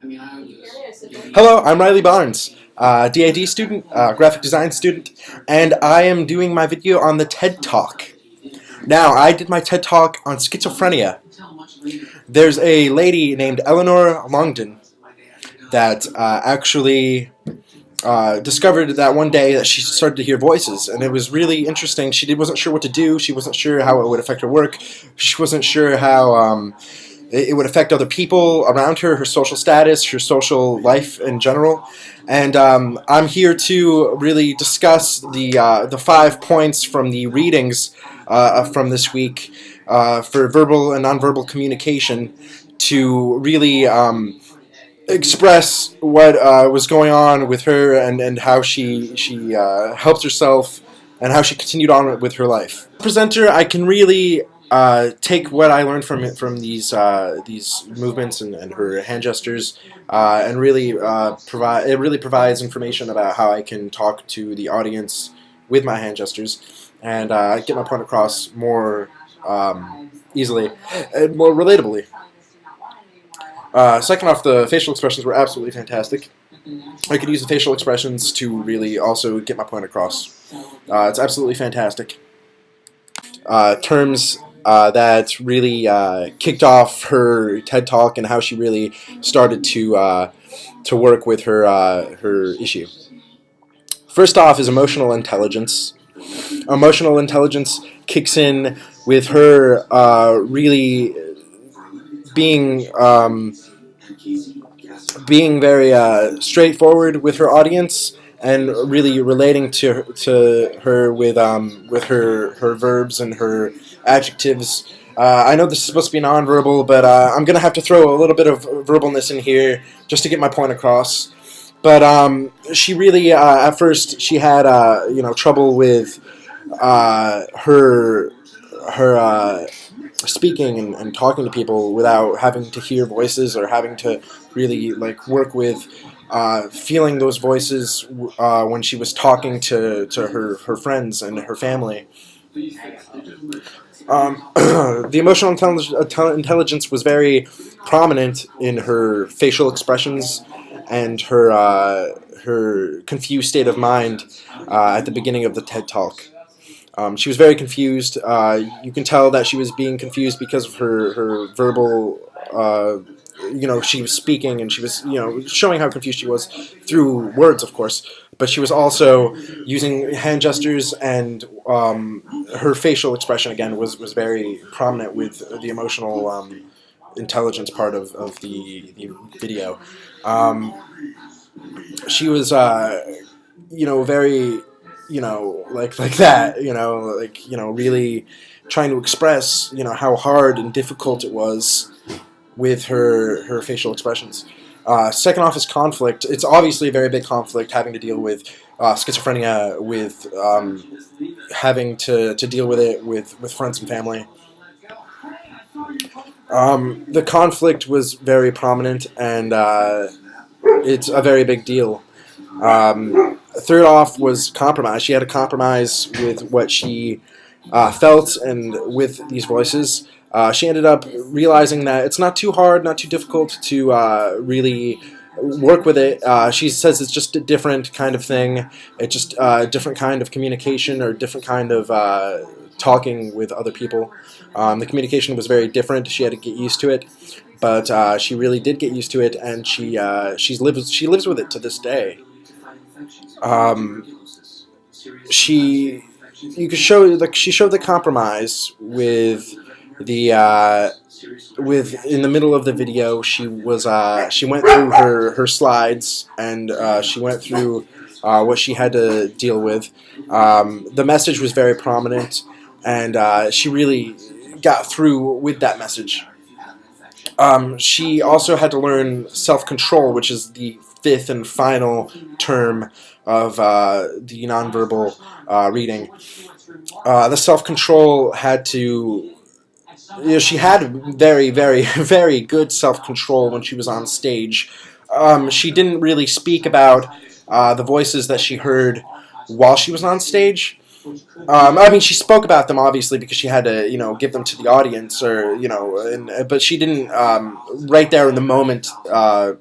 Hello, I'm Riley Barnes, DAD student, graphic design student, and I am doing my video on the TED Talk. Now, I did my TED Talk on schizophrenia. There's a lady named Eleanor Longden that actually discovered that one day that she started to hear voices, and it was really interesting. She wasn't sure what to do. She wasn't sure how it would affect her work. She wasn't sure how it would affect other people around her, her social status, her social life in general. And I'm here to really discuss the 5 points from the readings from this week for verbal and nonverbal communication to really express what was going on with her and how she helped herself and how she continued on with her life. Presenter, I can really take what I learned from these movements and her hand gestures, and really provide. It really provides information about how I can talk to the audience with my hand gestures and get my point across more easily and more relatably. Second off, the facial expressions were absolutely fantastic. I could use the facial expressions to really also get my point across. It's absolutely fantastic. Terms that really kicked off her TED Talk and how she really started to work with her issue. First off is emotional intelligence. Emotional intelligence kicks in with her really being being very straightforward with her audience and really relating to her with her verbs and her adjectives. I know this is supposed to be nonverbal, but I'm gonna have to throw a little bit of verbalness in here just to get my point across. But she really at first she had trouble with her speaking and talking to people without having to hear voices or having to really work with feeling those voices when she was talking to her friends and her family. The emotional intelligence was very prominent in her facial expressions and her confused state of mind at the beginning of the TED Talk. She was very confused. You can tell that she was being confused because of her verbal. She was speaking and she was showing how confused she was through words, of course. But she was also using hand gestures, and her facial expression again was very prominent with the emotional intelligence part of the video. She was very like that, really trying to express, how hard and difficult it was with her facial expressions. Second off is conflict. It's obviously a very big conflict having to deal with schizophrenia, with having to deal with it with friends and family. The conflict was very prominent, and it's a very big deal. Third off was compromise. She had to compromise with what she felt and with these voices. She ended up realizing that it's not too hard, not too difficult to really work with it. She says it's just a different kind of thing. It's just a different kind of communication or different kind of talking with other people. The communication was very different. She had to get used to it, but she really did get used to it, and she lives with it to this day. She you could show she showed the compromise with the with in the middle of the video. She went through her slides, and she went through what she had to deal with. The message was very prominent, and she really got through with that message. She also had to learn self-control, which is the fifth and final term of the nonverbal reading. The self-control had to... she had very, very, very good self-control when she was on stage. She didn't really speak about the voices that she heard while she was on stage. I mean, she spoke about them obviously because she had to, give them to the audience, or but she didn't right there in the moment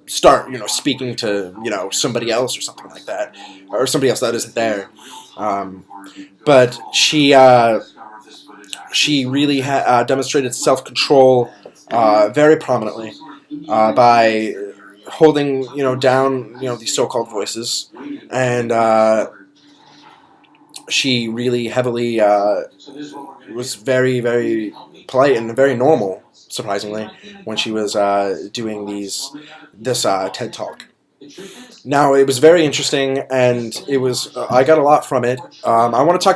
start, speaking to somebody else or something like that, or somebody else that isn't there. Um, but she really demonstrated self control very prominently by holding down these so called voices, and she really heavily was very, very polite and very normal, surprisingly, when she was doing this TED talk. Now, it was very interesting, and I got a lot from it. I want to talk